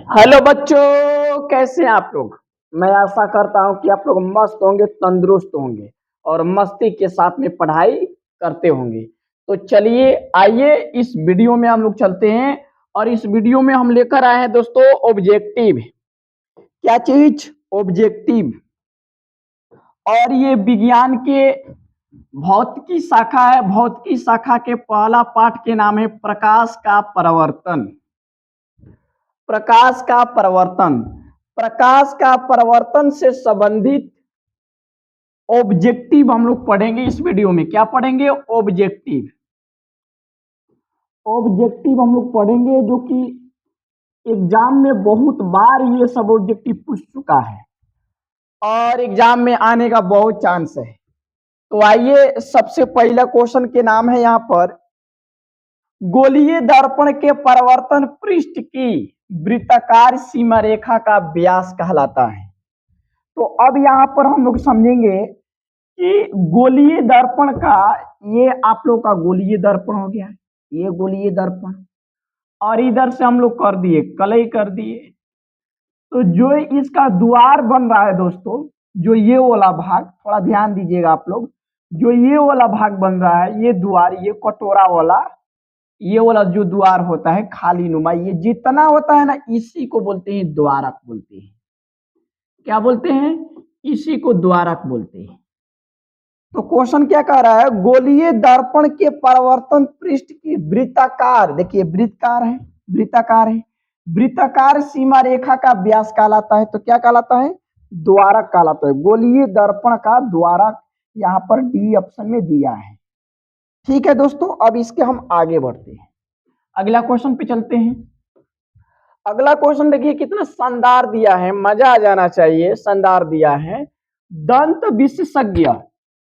Hello बच्चों, कैसे हैं आप लोग। मैं आशा करता हूं कि आप लोग मस्त होंगे, तंदुरुस्त होंगे और मस्ती के साथ में पढ़ाई करते होंगे। तो चलिए आइए इस वीडियो में हम लोग चलते हैं। और इस वीडियो में हम लेकर आए हैं दोस्तों ऑब्जेक्टिव। क्या चीज? ऑब्जेक्टिव। और ये विज्ञान के भौतिकी शाखा है। भौतिकी शाखा के पहला पाठ के नाम है प्रकाश का परिवर्तन। प्रकाश का परिवर्तन। प्रकाश का परिवर्तन से संबंधित ऑब्जेक्टिव हम लोग पढ़ेंगे इस वीडियो में। क्या पढ़ेंगे? ऑब्जेक्टिव। ऑब्जेक्टिव हम लोग पढ़ेंगे जो कि एग्जाम में बहुत बार ये सब ऑब्जेक्टिव पूछ चुका है और एग्जाम में आने का बहुत चांस है। तो आइए, सबसे पहला क्वेश्चन के नाम है यहाँ पर गोलीय दर्पण के परिवर्तन पृष्ठ की वृत्ताकार सीमा रेखा का व्यास कहलाता है। तो अब यहाँ पर हम लोग समझेंगे कि गोलीय दर्पण का, ये आप लोग का गोलीय दर्पण हो गया, ये गोलीय दर्पण, और इधर से हम लोग कर दिए कलई कर दिए। तो जो इसका द्वार बन रहा है दोस्तों, जो ये वाला भाग, थोड़ा ध्यान दीजिएगा आप लोग, जो ये वाला भाग बन रहा है, ये द्वार, ये कटोरा वाला, ये वाला जो द्वार होता है खाली नुमा, ये जितना होता है ना, इसी को बोलते हैं द्वारक बोलते हैं। क्या बोलते हैं? इसी को द्वारक बोलते हैं। तो क्वेश्चन क्या कह रहा है? गोलीय दर्पण के परिवर्तन पृष्ठ की वृत्ताकार, देखिए वृत्तकार है, वृत्ताकार है, वृत्ताकार सीमा रेखा का व्यास कहलाता है। तो क्या कहलाता है? द्वारक कहलाता है। गोलीय दर्पण का द्वारक यहाँ पर डी ऑप्शन में दिया है। ठीक है दोस्तों, अब इसके हम आगे बढ़ते हैं, अगला क्वेश्चन पे चलते हैं। अगला क्वेश्चन देखिए कितना शानदार दिया है, मजा आ जाना चाहिए। शानदार दिया है। दंत विशेषज्ञ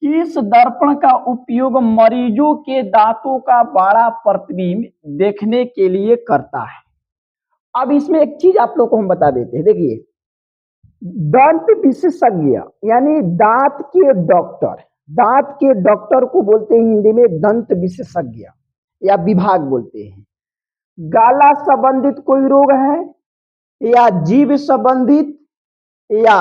इस दर्पण का उपयोग मरीजों के दांतों का बड़ा प्रतिबिंब देखने के लिए करता है। अब इसमें एक चीज आप लोग को हम बता देते हैं। देखिए, दंत विशेषज्ञ यानी दांत के डॉक्टर, दांत के डॉक्टर को बोलते हैं हिंदी में दंत विशेषज्ञ या विभाग बोलते हैं। गाला संबंधित कोई रोग है या जीभ संबंधित या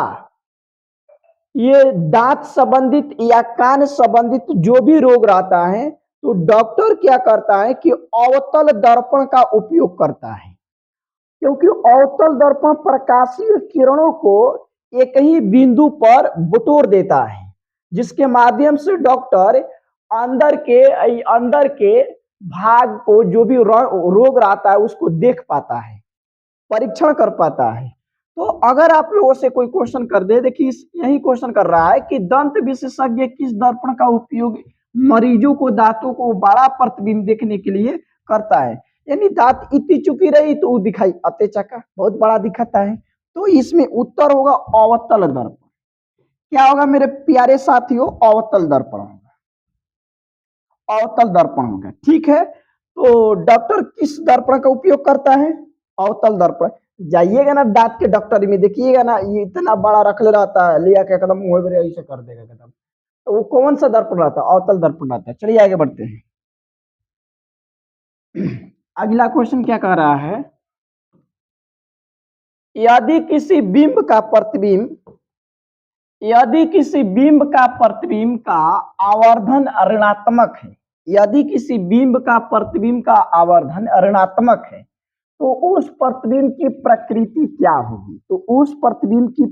ये दांत संबंधित या कान संबंधित जो भी रोग रहता है, तो डॉक्टर क्या करता है कि अवतल दर्पण का उपयोग करता है। क्योंकि अवतल दर्पण प्रकाशीय किरणों को एक ही बिंदु पर बटोर देता है, जिसके माध्यम से डॉक्टर अंदर के भाग को, जो भी रोग रहता है, उसको देख पाता है, परीक्षण कर पाता है। तो अगर आप लोगों से कोई क्वेश्चन कर दे, देखिए यही क्वेश्चन कर रहा है कि दंत विशेषज्ञ किस दर्पण का उपयोग मरीजों को दांतों को बड़ा प्रतिबिंब देखने के लिए करता है। यानी दांत इतनी चुकी रही तो वो दिखाई अते चका बहुत बड़ा दिखाता है। तो इसमें उत्तर होगा अवतल दर्पण। क्या होगा मेरे प्यारे साथियों? अवतल दर्पण होगा, अवतल दर्पण होगा। ठीक है, तो डॉक्टर किस दर्पण का उपयोग करता है? अवतल दर्पण। जाइएगा ना दांत के डॉक्टर में, देखिएगा ना, ये इतना बड़ा रख ले रहता है, लिया के एकदम मुंह में ऐसे कर देगा एकदम। तो वो कौन सा दर्पण रहता है? अवतल दर्पण रहता है। चलिए आगे बढ़ते हैं। अगला क्वेश्चन क्या कह रहा है? यदि किसी बिंब का प्रतिबिंब, यदि किसी बिंब का प्रतिबिंब का आवर्धन ऋणात्मक है, यदि किसी बिंब का प्रतिबिंब का आवर्धन ऋणात्मक है, तो उस प्रतिबिंब की प्रकृति क्या होगी? तो उस प्रतिबिंब की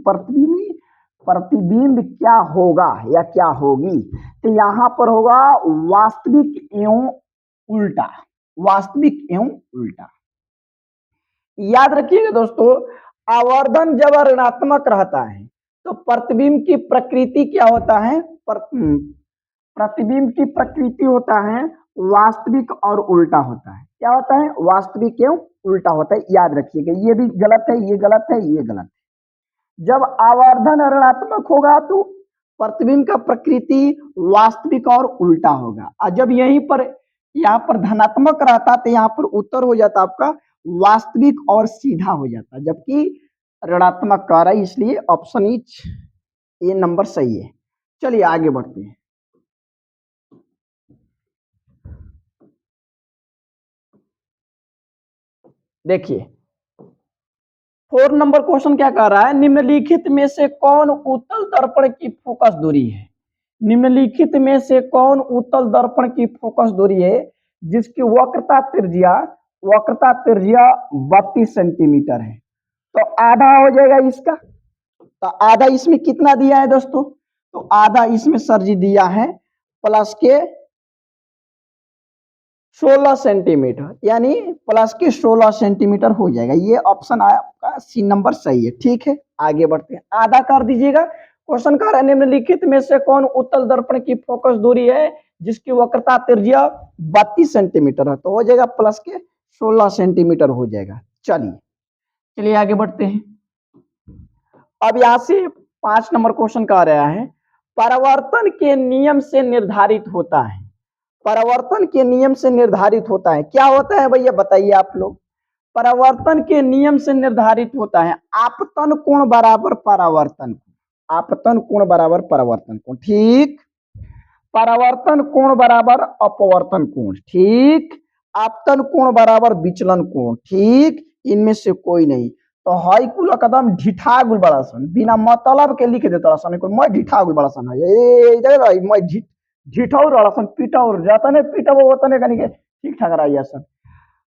प्रतिबिंब क्या होगा या क्या होगी? तो यहां पर होगा वास्तविक एवं उल्टा, वास्तविक एवं उल्टा। याद रखिएगा दोस्तों, आवर्धन जब ऋणात्मक रहता है तो प्रतिबिंब की प्रकृति क्या होता है? प्रतिबिंब की प्रकृति होता है वास्तविक और उल्टा होता है। क्या होता है? वास्तविक एवं उल्टा होता है। याद रखिएगा, ये भी गलत है, ये गलत है, ये गलत है। जब आवर्धन ऋणात्मक होगा तो प्रतिबिंब का प्रकृति वास्तविक और उल्टा होगा, और जब यहीं पर यहाँ पर धनात्मक रहता तो यहाँ पर उत्तर हो जाता आपका वास्तविक और सीधा हो जाता, जबकि ऋणात्मक कह रहा है, इसलिए ऑप्शन इच ये नंबर सही है। चलिए आगे बढ़ते हैं। देखिए 4 नंबर क्वेश्चन क्या कह रहा है, निम्नलिखित में से कौन उत्तल दर्पण की फोकस दूरी है। निम्नलिखित में से कौन उत्तल दर्पण की फोकस दूरी है जिसकी वक्रता त्रिज्या 32 सेंटीमीटर है। तो आधा हो जाएगा इसका, तो आधा इसमें कितना दिया है दोस्तों, तो आधा इसमें सर जी दिया है प्लस के 16 सेंटीमीटर, यानी प्लस के 16 सेंटीमीटर हो जाएगा। ये ऑप्शन आपका सी नंबर सही है। ठीक है, आगे बढ़ते हैं, आधा कर दीजिएगा। क्वेश्चन कह रहा है निम्नलिखित में से कौन उत्तल दर्पण की फोकस दूरी है जिसकी वक्रता त्रिज्या 32 सेंटीमीटर है, तो हो जाएगा प्लस के 16 सेंटीमीटर हो जाएगा। चलिए आगे बढ़ते हैं। अब यहां से 5 नंबर क्वेश्चन कह रहा है परावर्तन के नियम से निर्धारित होता है। परावर्तन के नियम से निर्धारित होता है, क्या होता है भैया बताइए आप लोग। परावर्तन के नियम से निर्धारित होता है आपतन कोण बराबर परावर्तन, आपतन कोण बराबर परावर्तन कोण, ठीक। परावर्तन कोण बराबर अपवर्तन कोण, ठीक। आपतन कोण बराबर विचलन कोण, ठीक। इनमें से कोई नहीं। तो हाई कुल एकदम ढिठा गुल बड़ा सन, बिना मतलब के लिख देता सन, मैं ढिठा गुल बड़ा सन है, मैं ढिठौर वाला सन, पिटौर जाता नहीं पिटा वो होता नहीं कहीं ठीक ठाक रहा सन।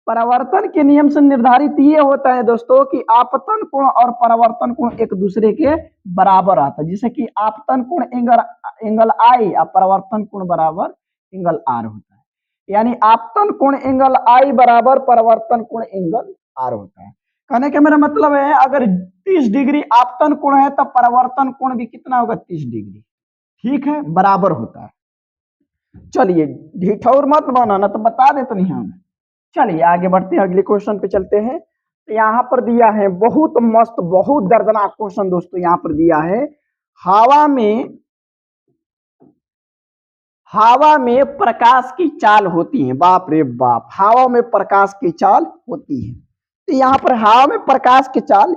परावर्तन के नियम से निर्धारित ये होता है दोस्तों कि आपतन कोण और परावर्तन कोण एक दूसरे के बराबर आता है, जैसे कि आपतन कोण एंगल आई और परावर्तन कोण बराबर एंगल आर होता है, यानी आपतन कोण एंगल आई बराबर परावर्तन कोण एंगल आर होता है। कहने का मेरा मतलब है अगर 30 डिग्री आपतन कोण है तो परावर्तन कोण भी कितना होगा 30 डिग्री, ठीक है, बराबर होता है। चलिए ढिठौर मत बनाना, तो बता दे तो नहीं हम। चलिए आगे बढ़ते हैं, अगले क्वेश्चन पे चलते हैं। तो यहाँ पर दिया है बहुत मस्त बहुत दर्दनाक क्वेश्चन दोस्तों, यहाँ पर दिया है हवा में प्रकाश की चाल होती है, बाप रे बाप, हवा में प्रकाश की चाल होती है। तो यहाँ पर हवा में प्रकाश की चाल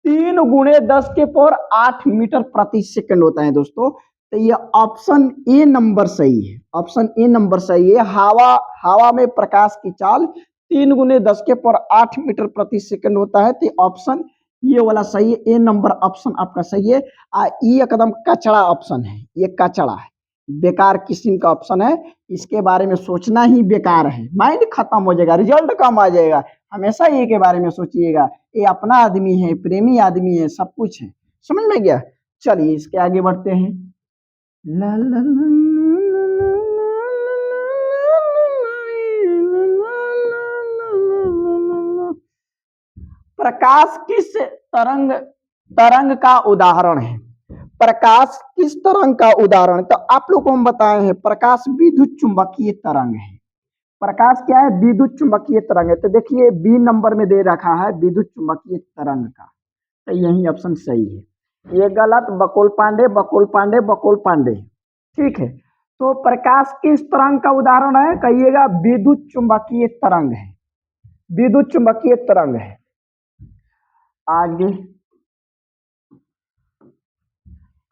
3 × 10⁸ मीटर प्रति सेकंड होता है दोस्तों। तो ये ऑप्शन ए नंबर सही है, ऑप्शन ए नंबर सही है। हवा में प्रकाश की चाल 3 × 10⁸ मीटर प्रति सेकंड होता है। तो ऑप्शन ये वाला सही है, ए नंबर ऑप्शन आपका सही है। ये एकदम कचड़ा ऑप्शन है, ये कचड़ा है, बेकार किस्म का ऑप्शन है, इसके बारे में सोचना ही बेकार है, माइंड खत्म हो जाएगा, रिजल्ट कम आ जाएगा। हमेशा ये के बारे में सोचिएगा, ये अपना आदमी है, प्रेमी आदमी है, सब कुछ है, समझ में गया। चलिए इसके आगे बढ़ते हैं। ला ला प्रकाश किस तरंग का उदाहरण है। प्रकाश किस तरंग का उदाहरण, तो आप लोग को हम बताए हैं प्रकाश विद्युत चुंबकीय तरंग है। प्रकाश क्या है, विद्युत चुंबकीय तरंग है। तो देखिए बी नंबर में दे रखा है विद्युत चुंबकीय तरंग का, तो यही ऑप्शन सही है। ये गलत, बकुल पांडे बकुल पांडे बकुल पांडे, ठीक है। तो प्रकाश किस तरंग का उदाहरण है, कहिएगा विद्युत चुंबकीय तरंग है, विद्युत चुंबकीय तरंग है। आगे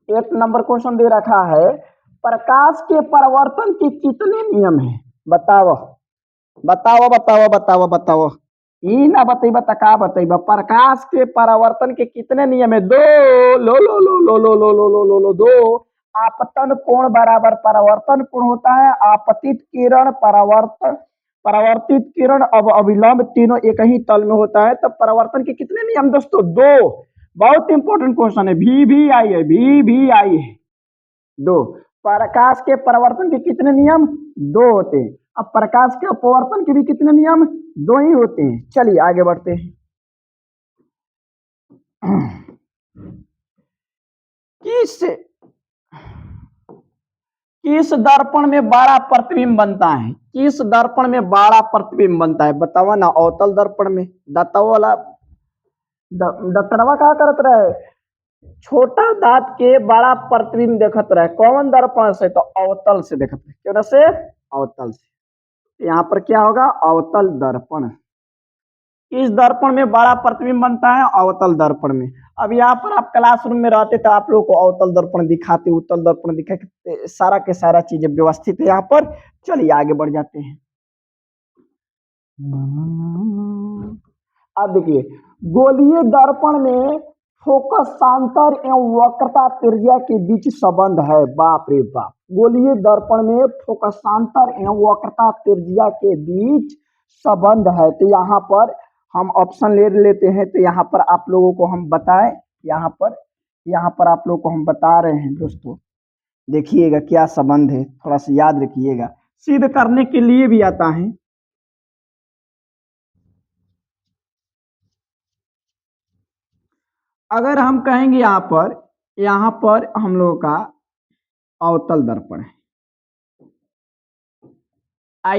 1 नंबर क्वेश्चन दे रखा है प्रकाश के परावर्तन के कितने नियम हैं, बताओ बताओ बताओ बताओ बताओ। ई ना बतेबा त का बतेबा, प्रकाश के परावर्तन के कितने नियम है, दो लो लो लो लो लो लो लो लो लो लो दो। आपतन कोण बराबर परावर्तन कोण होता है, आपतित किरण परावर्तित किरण अब अभिलंब तीनों एक ही तल में होता है। तब परावर्तन के कितने नियम दोस्तों, दो। बहुत इंपॉर्टेंट क्वेश्चन है, भी आई है, भी आई है, दो। प्रकाश के परावर्तन के कितने नियम, दो होते हैं। अब प्रकाश के अपवर्तन के भी कितने नियम, दो ही होते हैं। चलिए आगे बढ़ते हैं। किस दर्पण में बड़ा प्रतिबिंब बनता है, किस दर्पण में बड़ा प्रतिबिंब बनता है, बताओ ना। अवतल दर्पण में, दत्ताओ वाला दत्तरवा क्या करत रहे, छोटा दांत के बड़ा प्रतिबिंब देखत रहे, कौन दर्पण से, तो अवतल से देखत रहे, क्यों से, अवतल से। यहाँ पर क्या होगा, अवतल दर्पण। इस दर्पण में बड़ा प्रतिबिंब बनता है, अवतल दर्पण में। अब यहाँ पर आप क्लासरूम में रहते तो आप लोग को अवतल दर्पण दिखाते, उत्तल दर्पण दिखाते, सारा के सारा चीजें व्यवस्थित है यहाँ पर। चलिए आगे बढ़ जाते हैं। अब देखिए गोलीय दर्पण में फोकसांतर एवं वक्रता त्रिज्या के बीच संबंध है। बाप रे बाप, गोलीय दर्पण में फोकसांतर एवं वक्रता त्रिज्या के बीच संबंध है। तो यहाँ पर हम ऑप्शन ले लेते हैं। तो यहाँ पर आप लोगों को हम बताएं, यहाँ पर आप लोगों को हम बता रहे हैं दोस्तों, देखिएगा क्या संबंध है, थोड़ा सा याद रखिएगा, सिद्ध करने के लिए भी आता है। अगर हम कहेंगे यहाँ पर हम लोगों का अवतल दर्पण है,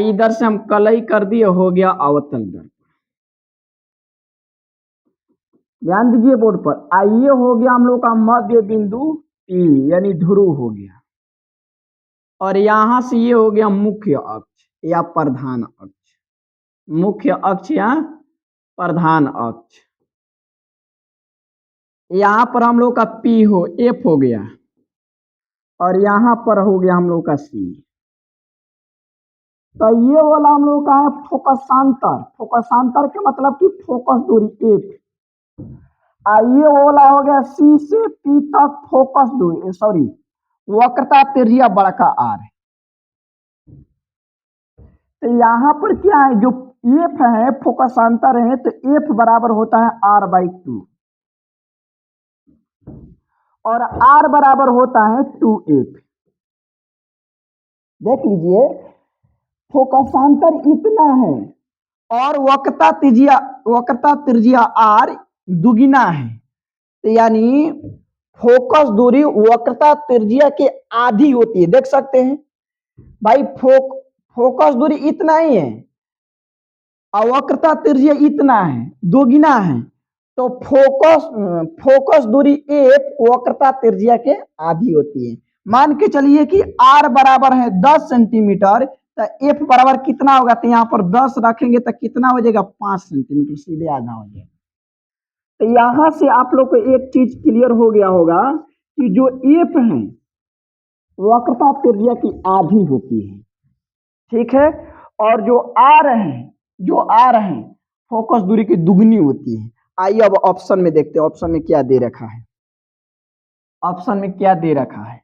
इधर से हम कलई कर दिए, हो गया अवतल दर्पण। ध्यान दीजिए बोर्ड पर, आइए हो गया हम लोग का मध्य बिंदु P यानी ध्रुव हो गया, और यहां से ये हो गया मुख्य अक्ष या प्रधान अक्ष, मुख्य अक्ष या प्रधान अक्ष। यहां पर हम लोग का P हो F हो गया, और यहां पर हो गया हम लोग का C। तो ये वाला हम लोग का है फोकसांतर। फोकसांतर के मतलब कि फोकस दूरी F। ये वाला हो गया C से P तक फोकस दूरी, सॉरी वक्रता त्रिज्या बड़का R है। तो यहाँ पर क्या है, जो F है फोकसांतर है, तो F बराबर होता है R/2 और R बराबर होता है 2F। देख लीजिए, फोकसांतर इतना है और वक्रता त्रिज्या R दुगुना है, तो यानी फोकस दूरी वक्रता त्रिज्या के आधी होती है। देख सकते हैं भाई, फोकस दूरी इतना ही है और वक्रता त्रिज्या इतना है, दुगुना है, तो फोकस दूरी F वक्रता त्रिज्या के आधी होती है। मान के चलिए कि R बराबर है 10 सेंटीमीटर, तो F बराबर कितना होगा, तो यहाँ पर 10 रखेंगे तो कितना हो जाएगा, 5 सेंटीमीटर, सीधे आधा हो जाएगा। तो यहां से आप लोग को एक चीज क्लियर हो गया होगा कि जो F है वक्रता त्रिज्या की आधी होती है, ठीक है, और जो R है फोकस दूरी की दुगनी होती है। आइए अब ऑप्शन में देखते हैं, ऑप्शन में क्या दे रखा है। ऑप्शन में क्या दे रखा है,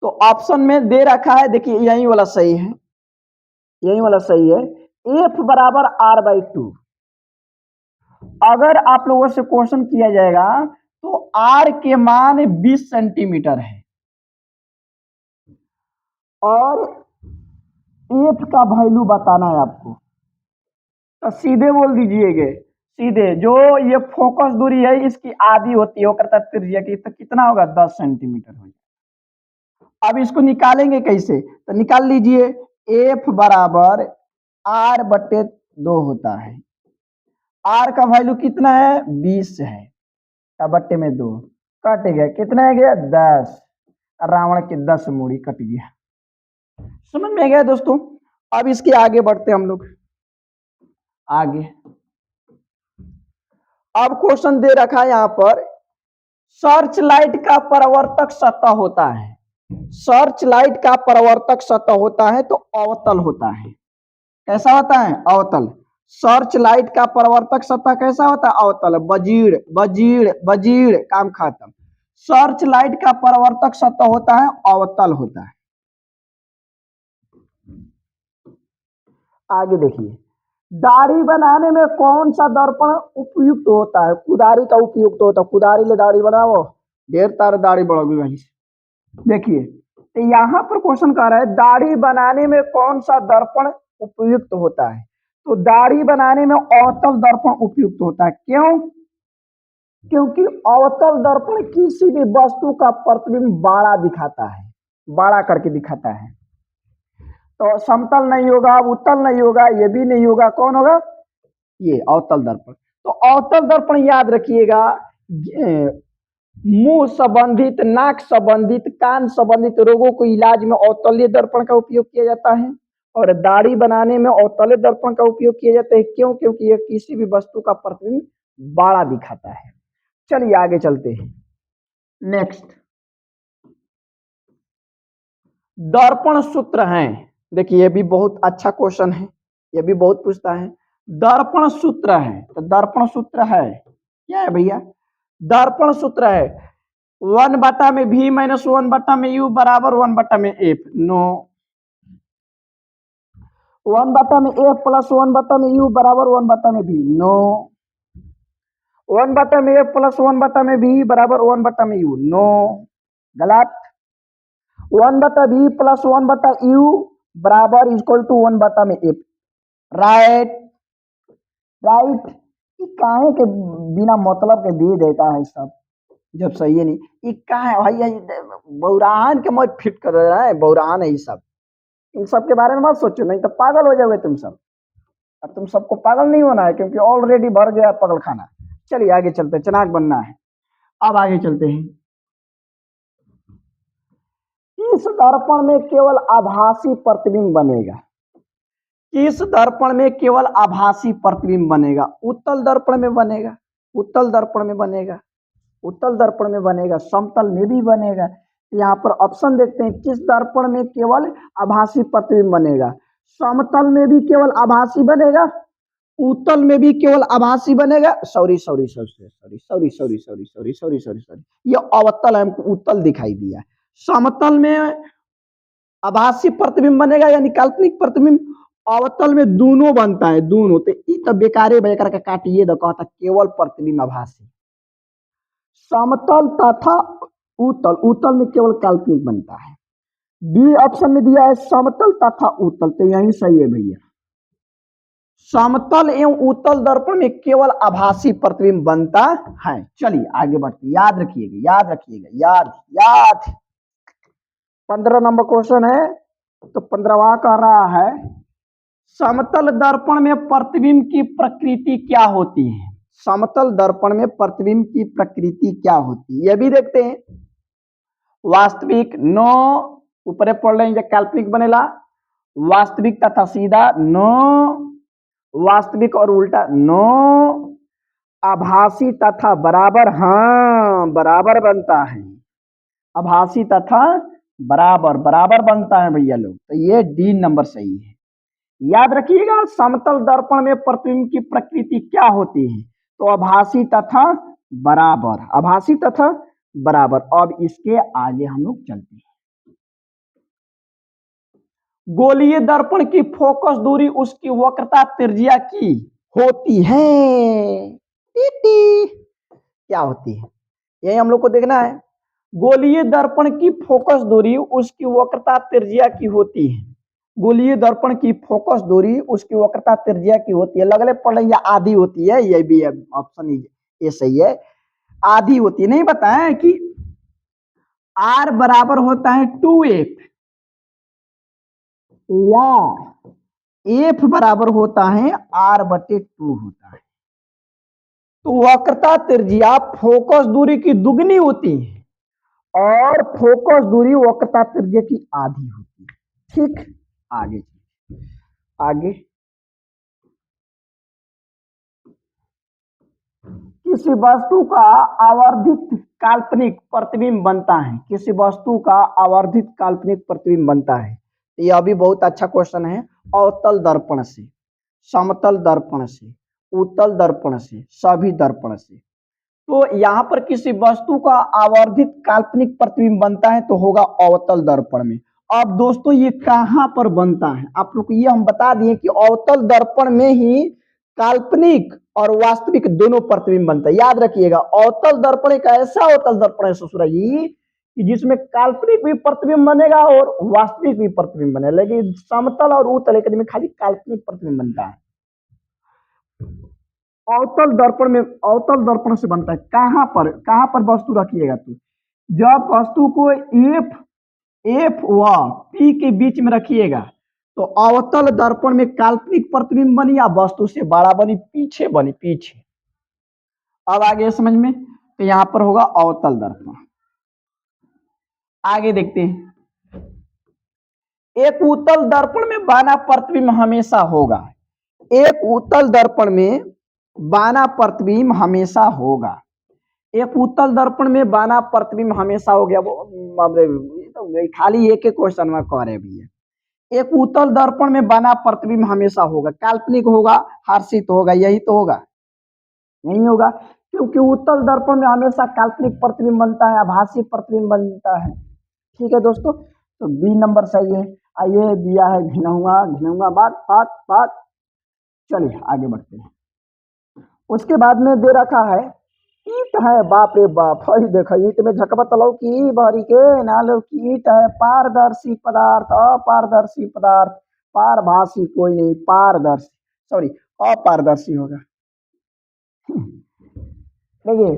तो ऑप्शन में दे रखा है, देखिए यही वाला सही है, यही वाला सही है, F बराबर R/2। अगर आप लोगों से क्वेश्चन किया जाएगा तो R के मान 20 सेंटीमीटर है और F का वैल्यू बताना है आपको, तो सीधे बोल दीजिएगा, सीधे जो ये फोकस दूरी है इसकी आधी होती है वक्रता त्रिज्या की, तो कितना होगा, 10 सेंटीमीटर हो जाएगा। अब इसको निकालेंगे कैसे, तो निकाल लीजिए, F बराबर R/2 होता है। R का वैल्यू कितना है, 20 है, बट्टे में 2 कट गया, कितना है गया, 10, रावण के 10 मूड़ी कट गया। समझ में गया दोस्तों। अब इसके आगे बढ़ते हम लोग आगे। अब क्वेश्चन दे रखा है यहाँ पर, सर्च लाइट का परावर्तक सतह होता है, सर्च लाइट का परावर्तक सतह होता है तो अवतल होता है। कैसा होता है, अवतल। सर्च लाइट का परावर्तक सतह कैसा होता है, अवतल। बजीड़ बजीड़ बजीड़, काम खत्म। सर्च लाइट का परावर्तक सतह होता है अवतल होता है। आगे देखिए, दाढ़ी बनाने में कौन सा दर्पण उपयुक्त होता है, कुदारी का उपयुक्त होता है। कुदारी ले दाढ़ी बनाओ, ढेर तार दाढ़ी बढ़ोगी भाई। देखिए, तो यहाँ पर क्वेश्चन कह रहा है दाढ़ी बनाने में कौन सा दर्पण उपयुक्त होता है, तो दाढ़ी बनाने में अवतल दर्पण उपयुक्त होता है। क्यों, क्योंकि अवतल दर्पण किसी भी वस्तु का प्रतिबिंब बड़ा दिखाता है, बड़ा करके दिखाता है। तो समतल नहीं होगा, उत्तल नहीं होगा, ये भी नहीं होगा, कौन होगा, ये अवतल दर्पण। तो अवतल दर्पण याद रखिएगा, मुंह संबंधित, नाक संबंधित, कान संबंधित रोगों को इलाज में अवतलीय दर्पण का उपयोग किया जाता है, और दाढ़ी बनाने में अवतलीय दर्पण का उपयोग किया जाता है। क्यों, क्योंकि यह किसी भी वस्तु का प्रतिबिंब बड़ा दिखाता है। चलिए आगे चलते हैं। नेक्स्ट, दर्पण सूत्र है। देखिए ये भी बहुत अच्छा क्वेश्चन है, ये भी बहुत पूछता है। दर्पण सूत्र है, तो दर्पण सूत्र है क्या है भैया, दर्पण सूत्र है 1/v माइनस 1/u बराबर 1/f। No, 1/f plus 1/u बराबर 1/v। No, 1/f plus 1/v बराबर 1/u। नो, गलत। 1/v प्लस 1/u बराबर equal to 1/f। Right, right. काहे के बिना मतलब के दे देता है सब, जब सही है नहीं। ये का है भाई, बौरान के मत फिट कर रहा है, बौरान है ये सब। इन सब के बारे में मत सोचो, नहीं तो पागल हो जाओगे तुम सब। अब तुम सबको पागल नहीं होना है, क्योंकि ऑलरेडी भर गया पागल खाना। चलिए आगे चलते, चनाक बनना है। अब आगे चलते हैं। इस दर्पण में केवल आभासी प्रतिबिंब बनेगा। इस दर्पण में केवल आभासी प्रतिबिंब बनेगा। उत्तल दर्पण में बनेगा, उत्तल दर्पण में बनेगा, उत्तल दर्पण में बनेगा, समतल में भी बनेगा। यहाँ पर ऑप्शन देखते हैं, किस दर्पण में केवल आभासी प्रतिबिंब बनेगा। समतल में भी केवल आभासी बनेगा, उत्तल में भी केवल आभासी बनेगा। Sorry sorry sorry sorry sorry sorry sorry sorry sorry sorry sorry, ये अवतल है, हमको उत्तल दिखाई दिया। समतल में आभासी प्रतिबिंब बनेगा यानी काल्पनिक प्रतिबिंब, अवतल में दोनों बनता है, दोनों। तो बेकारे बेकार का काटिए तो कहता केवल प्रतिबिंब आभासी। समतल तथा उत्तल, उत्तल में केवल काल्पनिक बनता है। बी ऑप्शन में दिया है समतल तथा उत्तल, तो यही सही है भैया। समतल एवं उत्तल दर्पण में केवल आभासी प्रतिबिंब बनता है। चलिए आगे बढ़ते, याद रखिएगा, याद रखिएगा, याद याद। 15 नंबर क्वेश्चन है, तो 15वां कह रहा है समतल दर्पण में प्रतिबिंब की प्रकृति क्या होती है। समतल दर्पण में प्रतिबिंब की प्रकृति क्या होती है, यह भी देखते हैं। वास्तविक नो, ऊपर पढ़ लेंगे, काल्पनिक बनेला। वास्तविक तथा सीधा नो, वास्तविक और उल्टा नो, आभासी तथा बराबर, हाँ बराबर बनता है, आभासी तथा बराबर, बराबर बनता है भैया लोग। तो ये डी नंबर सही है। याद रखिएगा, समतल दर्पण में प्रतिबिंब की प्रकृति क्या होती है, तो आभासी तथा बराबर, आभासी तथा बराबर। अब इसके आगे हम लोग चलते हैं। गोलीय दर्पण की फोकस दूरी उसकी वक्रता त्रिज्या की होती है। क्या होती है, यही हम लोग को देखना है। गोलीय दर्पण की फोकस दूरी उसकी वक्रता त्रिज्या की होती है। गोलीय दर्पण की फोकस दूरी उसकी वक्रता त्रिज्या की होती है। लगले पढ़ या आधी होती है, ये भी ऑप्शन ये सही है, आधी होती है। नहीं बताएं कि R बराबर होता है 2f या f बराबर होता है R/2 होता है। तो वक्रता त्रिज्या फोकस दूरी की दुगनी होती है और फोकस दूरी वक्रता त्रिज्या की आधी होती है। ठीक, आगे आगे। किसी वस्तु का आवर्धित काल्पनिक प्रतिबिंब बनता है, किसी वस्तु का आवर्धित काल्पनिक प्रतिबिंब बनता है। यह भी बहुत अच्छा क्वेश्चन है। अवतल दर्पण से, समतल दर्पण से, उत्तल दर्पण से, सभी दर्पण से। तो यहाँ पर किसी वस्तु का आवर्धित काल्पनिक प्रतिबिंब बनता है तो होगा अवतल दर्पण में। अब दोस्तों ये कहां पर बनता है, आप लोग ये हम बता दिए कि अवतल दर्पण में ही काल्पनिक और वास्तविक दोनों प्रतिबिंब बनता है। याद रखिएगा, अवतल दर्पण एक ऐसा अवतल दर्पण है ससुरा जी कि जिसमें काल्पनिक भी प्रतिबिंब बनेगा और वास्तविक भी प्रतिबिंब बनेगा, लेकिन समतल और उत्तल एक में खाली काल्पनिक प्रतिबिंब बनता है। अवतल दर्पण में, अवतल दर्पण से बनता है। कहां पर वस्तु रखिएगा तो, जब वस्तु को एफ व पी के बीच में रखिएगा तो अवतल दर्पण में काल्पनिक प्रतिबिंब बनी या वस्तु से बड़ा बनी, पीछे बनी, पीछे। अब आगे समझ में, तो यहां पर होगा अवतल दर्पण। आगे देखते हैं। एक उत्तल दर्पण में बाना प्रतिबिंब हमेशा होगा। एक उत्तल दर्पण में बाना प्रतिबिंब हमेशा होगा। एक उत्तल दर्पण में बाना प्रतिबिंब हमेशा हो गया। वो खाली एक क्वेश्चन में कह रहे भैया। एक उत्तल दर्पण में बना प्रतिबिंब हमेशा होगा, काल्पनिक होगा, हर्षित होगा, यही तो होगा, नहीं होगा। क्योंकि उत्तल दर्पण में हमेशा काल्पनिक प्रतिबिंब बनता है, आभासी प्रतिबिंब बनता है। ठीक है दोस्तों, तो बी नंबर सही है। आइए दिया है घिनौआ, घिनौआ बात बात बात। चलिए आगे बढ़ते हैं। उसके बाद में दे रखा है ईट है, बाप रे बाप, हई देखो ईट में झकबत लो की भरी के नालो की ईट है, पारदर्शी पदार्थ, अपारदर्शी पदार्थ, पारभासी कोई नहीं, पारदर्शी, सॉरी अपारदर्शी होगा। देखिए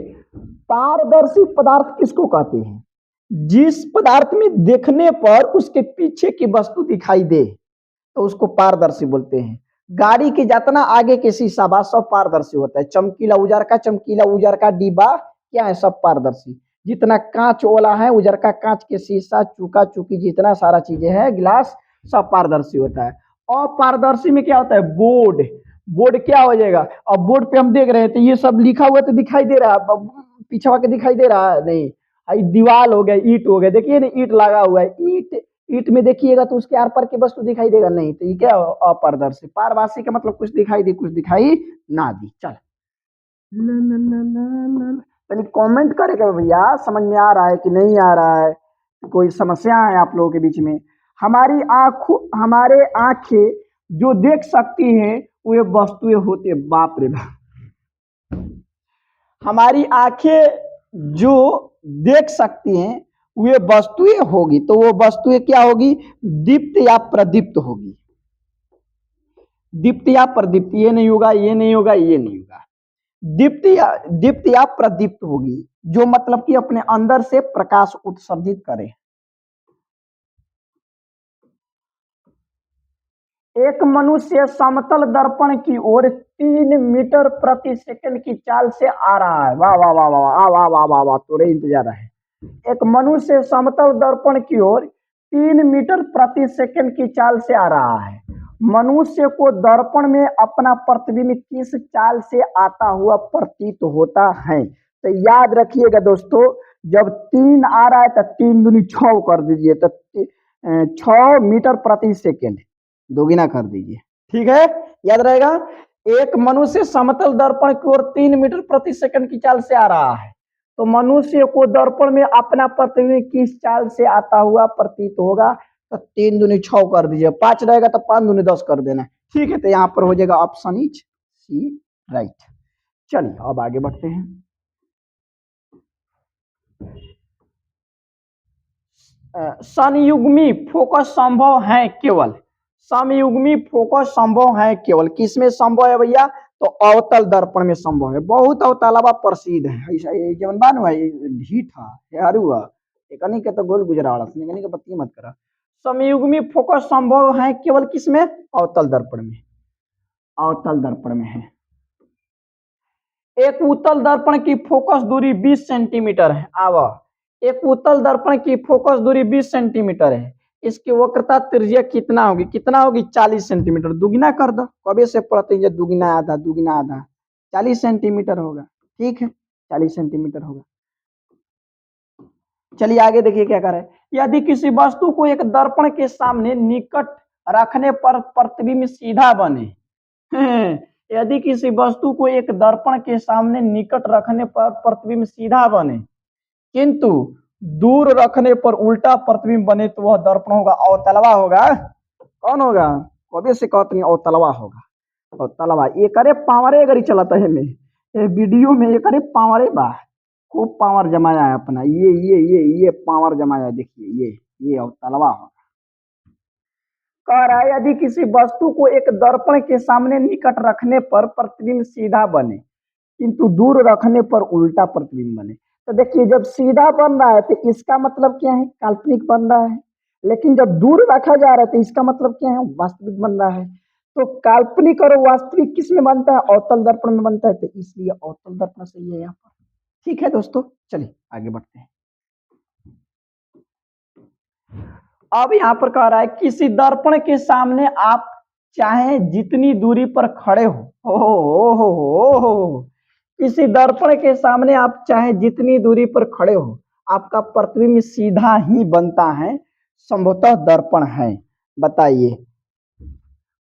पारदर्शी पदार्थ किसको कहते हैं? जिस पदार्थ में देखने पर उसके पीछे की वस्तु दिखाई दे तो उसको पारदर्शी बोलते हैं। गाड़ी के जितना आगे के शीशा बा सब पारदर्शी होता है। चमकीला उजर का डिब्बा क्या है, सब पारदर्शी। जितना कांच वाला है, उजर का कांच के शीशा, चूका चूकी जितना सारा चीजें है, गिलास, सब पारदर्शी होता है। और पारदर्शी में क्या होता है? बोर्ड। बोर्ड क्या हो जाएगा? अब बोर्ड पे हम देख रहे हैं तो ये सब लिखा हुआ तो दिखाई दे रहा है, पीछे के दिखाई दे रहा है नहीं। दीवार हो गया, ईट हो गया, देखिए ना ईट लगा हुआ है, ईट ईट में देखिएगा तो उसके आर पार की वस्तु दिखाई देगा नहीं, तो ये क्या अपारदर्शी। पारभासी का मतलब कुछ दिखाई दी कुछ दिखाई ना दी। चल पहले कमेंट करेगा भैया, समझ में आ रहा है कि नहीं आ रहा है, कोई समस्या है आप लोगों के बीच में? हमारे आंखें जो देख सकती हैं वे वस्तुएं होते, बाप रे बाप। हमारी आंखें जो देख सकती हैं वे वस्तुएं होगी, तो वो वस्तुएं क्या होगी? दीप्त या प्रदीप्त होगी। दीप्त या प्रदीप्त, ये नहीं होगा, ये नहीं होगा, ये नहीं होगा। दीप्त या प्रदीप्त होगी, जो मतलब कि अपने अंदर से प्रकाश उत्सर्जित करे। एक मनुष्य समतल दर्पण की ओर 3 मीटर प्रति सेकंड की चाल से आ रहा है। वाह वाह वाह वाह वाह वाह वाह वाह वाह, तोरे इंतजार है। एक मनुष्य समतल दर्पण की ओर 3 मीटर प्रति सेकंड की चाल से आ रहा है। मनुष्य को दर्पण में अपना प्रतिबिंब किस चाल से आता हुआ प्रतीत होता है? तो याद रखिएगा दोस्तों, जब 3 आ रहा है तो 3 दूनी 6 कर दीजिए, तो 6 मीटर प्रति सेकंड दोगुना कर दीजिए। ठीक है, याद रहेगा। एक मनुष्य समतल दर्पण की ओर 3 मीटर प्रति सेकंड की चाल से आ रहा है, तो मनुष्य को दर्पण में अपना प्रतिबिंब किस चाल से आता हुआ प्रतीत होगा? तो 3 दूनी 6 कर दीजिए, 5 रहेगा तो 5 दूनी 10 कर देना। ठीक है, तो यहाँ पर हो जाएगा ऑप्शन इज सी राइट। चलिए अब आगे बढ़ते हैं। संयुग्मी फोकस संभव है केवल, समयुग्मी फोकस संभव है केवल किसमें संभव है भैया? तो अवतल दर्पण में संभव है। बहुत अवतलवा प्रसिद्ध है, ऐसा ये जवन बानु है, ढीठ है, हरू है, एकनी के तो गोल गुजराड़ा, एकनी के बत्ती मत करा। समयुग्मी फोकस संभव है केवल किसमें? अवतल दर्पण में। अवतल दर्पण में है। एक उत्तल दर्पण की फोकस दूरी 20 सेंटीमीटर है। आवा, एक उत्तल दर्पण की फोकस दूरी 20 सेंटीमीटर है। इसकी वक्रता त्रिज्या कितना होगी? कितना होगी? 40 सेंटीमीटर। दुगुना कर दो, कभी से पढ़ते हैं दुगुना आधा, दुगुना आधा, 40 सेंटीमीटर होगा। ठीक है, 40 सेंटीमीटर होगा। चलिए आगे देखिए क्या कर रहे हैं। यदि किसी वस्तु को एक दर्पण के सामने निकट रखने पर प्रतिबिंब सीधा बने, यदि किसी वस्तु को एक दर्पण के सामने निकट रखने पर प्रतिबिंब सीधा बने किंतु दूर रखने पर उल्टा प्रतिबिंब बने, तो वह दर्पण होगा अवतलवा होगा। कौन होगा? कभी से कहते नहीं, अवतलवा होगा। अवतलवा ये करे पावरे गरी चलता है में, ये वीडियो में ये करे पावरे बा, खूब पावर जमाया है अपना, ये पावर जमाया है, देखिए ये अवतलवा होगा। कह रहा है यदि किसी वस्तु को एक दर्पण के सामने निकट रखने पर प्रतिबिंब सीधा बने किंतु दूर रखने पर उल्टा प्रतिबिंब बने, तो देखिए जब सीधा बन रहा है तो इसका मतलब क्या है? काल्पनिक बन रहा है। लेकिन जब दूर रखा जा रहा है तो इसका मतलब क्या है? वास्तविक बन रहा है। तो काल्पनिक और वास्तविक किस में बनता है? अवतल दर्पण में बनता है, तो इसलिए अवतल दर्पण सही है यहाँ पर। ठीक है दोस्तों, चलिए आगे बढ़ते हैं। अब यहाँ पर कह रहा है किसी दर्पण के सामने आप चाहे जितनी दूरी पर खड़े हो, किसी दर्पण के सामने आप चाहे जितनी दूरी पर खड़े हो, आपका प्रतिबिंब सीधा ही बनता है, संभवतः दर्पण है। बताइए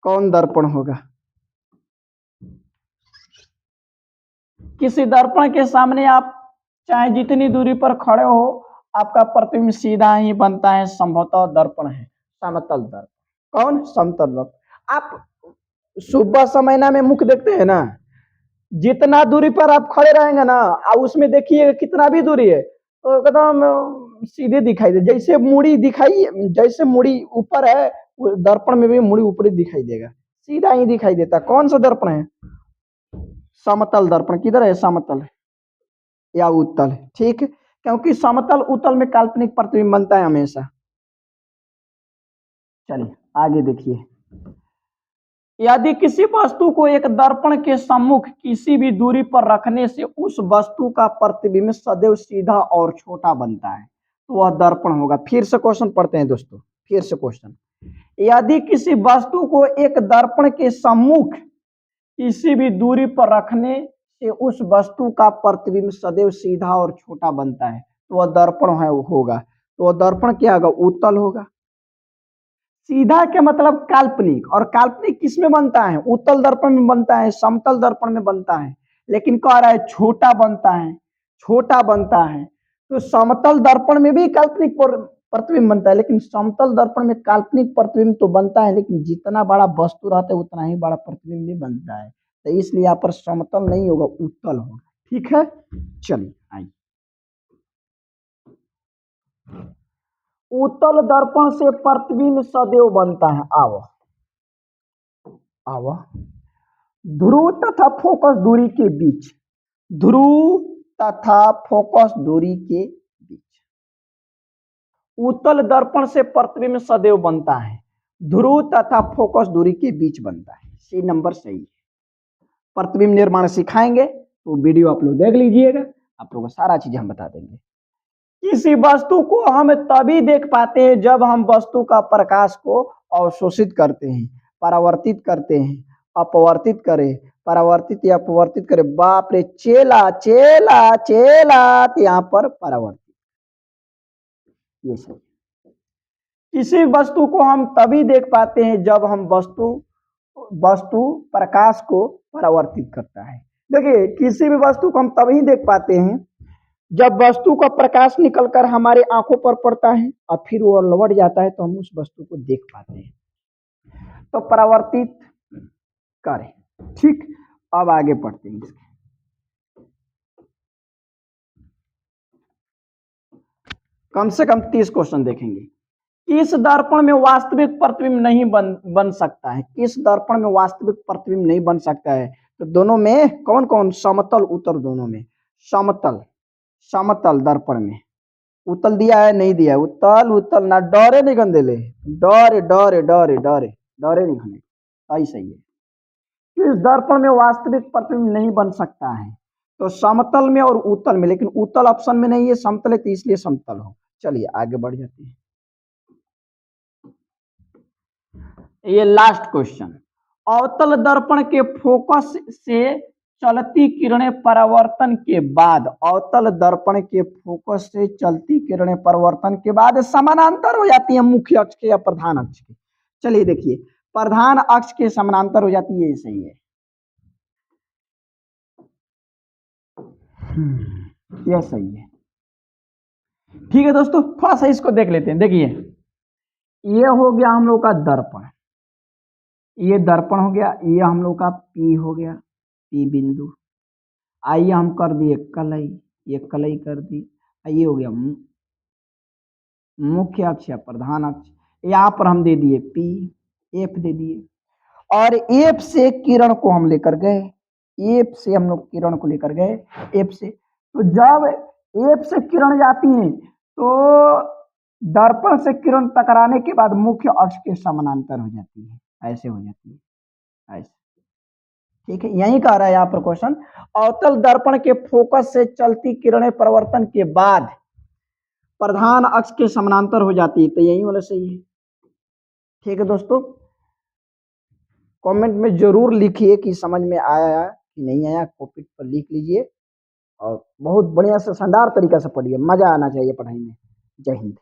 कौन दर्पण होगा? किसी दर्पण के सामने आप चाहे जितनी दूरी पर खड़े हो, आपका प्रतिबिंब सीधा ही बनता है। संभवतः दर्पण है समतल दर्पण। कौन? समतल दर्पण। आप सुबह समय में मुख देखते हैं ना, जितना दूरी पर आप खड़े रहेंगे ना, उसमें देखिए कितना भी दूरी है तो एकदम सीधे दिखाई दे, जैसे मुड़ी दिखाई, जैसे मुड़ी ऊपर है दर्पण में भी मुड़ी ऊपरी दिखाई देगा, सीधा ही दिखाई देता। कौन सा दर्पण है? समतल दर्पण। किधर है? समतल या उत्तल, ठीक है, क्योंकि समतल उत्तल में काल्पनिक प्रतिबिंब बनता है हमेशा। चलिए आगे देखिए, यदि किसी वस्तु को एक दर्पण के सम्मुख किसी भी दूरी पर रखने से उस वस्तु का प्रतिबिंब सदैव सीधा और छोटा बनता है तो वह दर्पण होगा। फिर से क्वेश्चन पढ़ते हैं दोस्तों, फिर से क्वेश्चन। यदि किसी वस्तु को एक दर्पण के सम्मुख किसी भी दूरी पर रखने से उस वस्तु का प्रतिबिंब सदैव सीधा और छोटा बनता है तो वह दर्पण होगा। तो वह दर्पण क्या होगा? उत्तल होगा। सीधा के मतलब काल्पनिक, और काल्पनिक किस में बनता है? उत्तल दर्पण में बनता है, समतल दर्पण में बनता है, लेकिन कह रहा है छोटा बनता है, छोटा बनता है। तो समतल दर्पण में भी काल्पनिक प्रतिबिंब बनता है, लेकिन समतल दर्पण में काल्पनिक प्रतिबिंब तो बनता है, लेकिन जितना बड़ा वस्तु रहता है उतना ही बड़ा प्रतिबिंब भी बनता है। तो इसलिए यहाँ पर समतल नहीं होगा, उत्तल होगा। ठीक है, चलिए आइए। उत्तल दर्पण से प्रतिबिंब सदैव बनता है। आवा ध्रुव तथा फोकस दूरी के बीच, ध्रुव तथा फोकस दूरी के बीच उत्तल दर्पण से प्रतिबिंब सदैव बनता है, ध्रुव तथा फोकस दूरी के बीच बनता है। सी नंबर सही है। प्रतिबिंब निर्माण सिखाएंगे तो वीडियो आप लोग देख लीजिएगा, आप लोगों को सारा चीज हम बता देंगे। किसी वस्तु को हम तभी देख पाते हैं जब हम वस्तु का प्रकाश को अवशोषित करते हैं, परावर्तित करते हैं, अपवर्तित करें, परावर्तित या अपवर्तित करें। बाप रे, चेला चेला चेला, यहाँ पर परावर्तित, ये सब। किसी वस्तु को हम तभी देख पाते हैं जब हम वस्तु प्रकाश को परावर्तित करता है। देखिए, किसी भी वस्तु को हम तभी देख पाते हैं जब वस्तु का प्रकाश निकलकर हमारे आंखों पर पड़ता है और फिर वो लौट जाता है तो हम उस वस्तु को देख पाते हैं। तो परावर्तित करें। ठीक, अब आगे पढ़ते हैं इसके। कम से कम 30 क्वेश्चन देखेंगे। किस दर्पण में वास्तविक प्रतिबिंब नहीं बन सकता है? किस दर्पण में वास्तविक प्रतिबिंब नहीं बन सकता है? तो दोनों में कौन कौन? समतल उत्तल, दोनों में। समतल दर्पण में उत्तल दिया है, नहीं दिया है? उत्तल ना, डरे नहीं गंदे ले, डरे डरे डरे डरे डरे नहीं खने, सही है। किस दर्पण में वास्तविक प्रतिबिंब नहीं बन सकता है? तो समतल में और उत्तल में, लेकिन उत्तल ऑप्शन में नहीं है, समतल है, तो इसलिए समतल हो। चलिए आगे बढ़ जाते हैं। ये लास्ट क्वेश्चन। अवतल दर्पण के फोकस से चलती किरणें परावर्तन के बाद, अवतल दर्पण के फोकस से चलती किरणें परावर्तन के बाद समानांतर हो जाती है मुख्य अक्ष के या प्रधान अक्ष के। चलिए देखिए, प्रधान अक्ष के समानांतर हो जाती है, ये सही है, यह सही है। ठीक है दोस्तों, थोड़ा सा इसको देख लेते हैं। देखिए, ये हो गया हम लोग का दर्पण, ये दर्पण हो गया, ये हम लोग का P हो गया, P बिंदु। आइए हम कर दिए कलई, ये कलई कर दी। ये हो गया मुख्य अक्ष या प्रधान अक्ष। यहाँ पर हम दे दिए P, F दे दिए, और F से किरण को हम लेकर गए, F से हम लोग किरण को लेकर गए, F से। तो जब F से किरण जाती है तो दर्पण से किरण टकराने के बाद मुख्य अक्ष के समानांतर हो जाती है, ऐसे हो जाती है, ऐसे। ठीक है, यही कह रहा है यहाँ पर क्वेश्चन। अवतल दर्पण के फोकस से चलती किरणें परावर्तन के बाद प्रधान अक्ष के समानांतर हो जाती है, तो यही वाला सही है। ठीक है दोस्तों, कमेंट में जरूर लिखिए कि समझ में आया कि नहीं आया, कॉपी पर लिख लीजिए और बहुत बढ़िया से शानदार तरीका से पढ़िए, मजा आना चाहिए पढ़ाई में। जय हिंद।